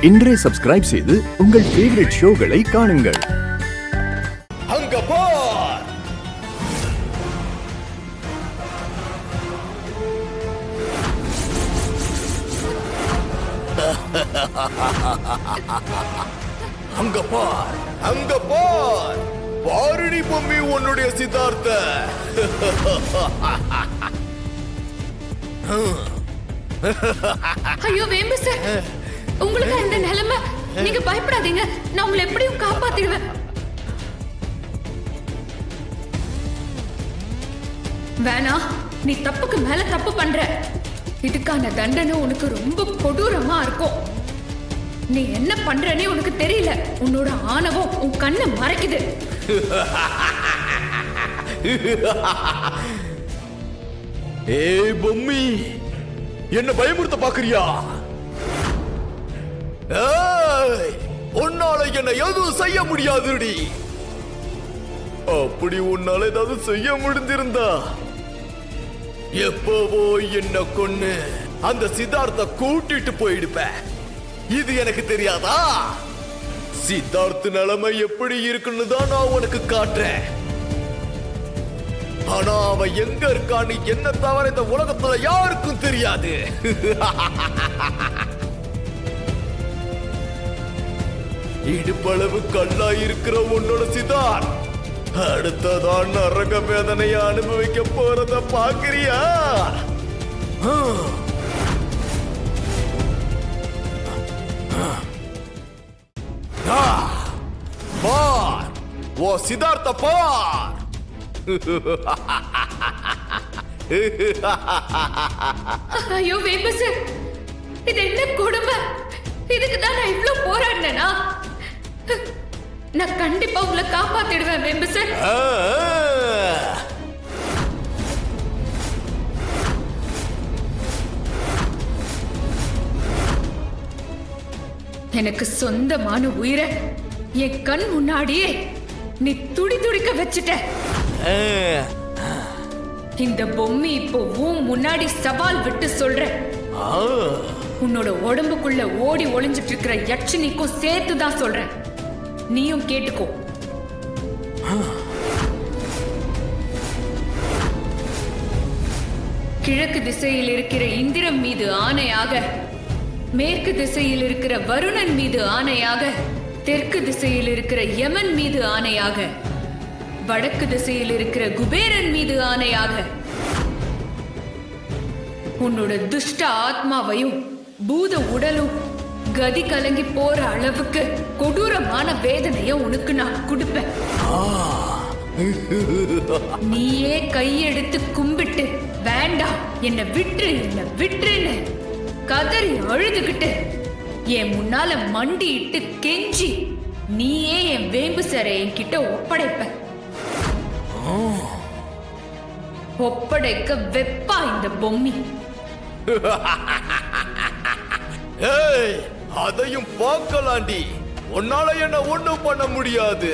இன்றே சப்ஸ்கிரைப் செய்து உங்கள் ஃபேவரட் ஷோகளை காணுங்கள். அங்க பார். அங்க பார், அங்க பார். பாருடி பொம்மி உன்னுடைய சித்தார்த்த. ஐயோ வேம்பு சார், உங்களுக்கு இந்த நிலைமை, நீங்க பயப்படாதீங்க, நான் உங்களை எப்படியும் காப்பாத்திடுவேன். வேணா, நீ தப்புக்கு மேல தப்பு பண்ற. இதுக்கான தண்டனை உனக்கு ரொம்ப கொடூரமா இருக்கும். நீ என்ன பண்றனே உனக்கு தெரியல. உன்னோட ஆணவம் உன் கண்ணை மறைக்குது. ஏய் பொம்மி, என்ன பயமுறுத்த பாக்குறியா? உன்னால என்ன எதுவும் செய்ய முடியாதுடி. அப்படி உன்னால ஏதாவது செய்ய முடிஞ்சிருந்தா எப்பவோ என்ன கொன்னு அந்த சித்தார்த்த கூட்டிட்டு போயிடுப்ப. இது எனக்கு தெரியாதா? சித்தார்த்த நிலைமை எப்படி இருக்குன்னு தான் நான் உனக்கு காட்டுறேன். ஆனா அவன் எங்க இருக்கான்னு என்ன தவிர இந்த உலகத்துல யாருக்கும் தெரியாது. இடுப்பளவு கல்லா இருக்கிற உன்னோட சித்தார்த் அடுத்ததான் நரக வேதனையை அனுபவிக்க போறத பாக்குறியா? பார், ஓ சித்தார்த்த பார். ஐயோ வேம்பு சார், இது என்ன கொடுமை? இதுக்கு தான் நான் இவ்ளோ போராடினேனா? நான் கண்டிப்பா உங்களை காப்பாத்திடுவேன் வேம்பு சார். எனக்கு சொந்தமான உயிரை என் கண் முன்னாடியே நீ துடி துடிக்க வச்சுட்ட. இந்த பொம்மி இப்போ உன் முன்னாடி சவால் விட்டு சொல்ற. உன்னோட உடம்புக்குள்ள ஓடி ஒளிஞ்சிட்டு இருக்கிற யட்சினிக்கும் சேர்த்துதான் சொல்றேன். நீயும் கேட்டுக்கோ. கிழக்கு திசையில் இருக்கிற இந்திரன் மீது ஆணையாக, மேற்கு திசையில் இருக்கிற வருணன் மீது ஆணையாக, தெற்கு திசையில் இருக்கிற யமன் மீது ஆணையாக, வடக்கு திசையில் இருக்கிற குபேரன் மீது ஆணையாக, உன்னோட துஷ்ட ஆத்மாவையும் பூத உடலும் கதி கலங்கி போற அளவுக்கு கொடூரமான வேதனைய உனக்கு நான் கொடுப்பேன். நீயே கையெடுத்து கும்பிட்டு வேண்டாம் என்ன விட்டுரு, என்ன விட்டுருன்னு கதறி அழுதுகிட்டு என் முன்னால மண்டிட்டு கெஞ்சி நீயே என் வேம்பு சாரை என்கிட்ட ஒப்படைப்ப. ஒப்படைக்க வெப்பா இந்த பொம்மி. அதையும் பார்க்கலாண்டி. உன்னால என்ன ஒண்ணும் பண்ண முடியாது.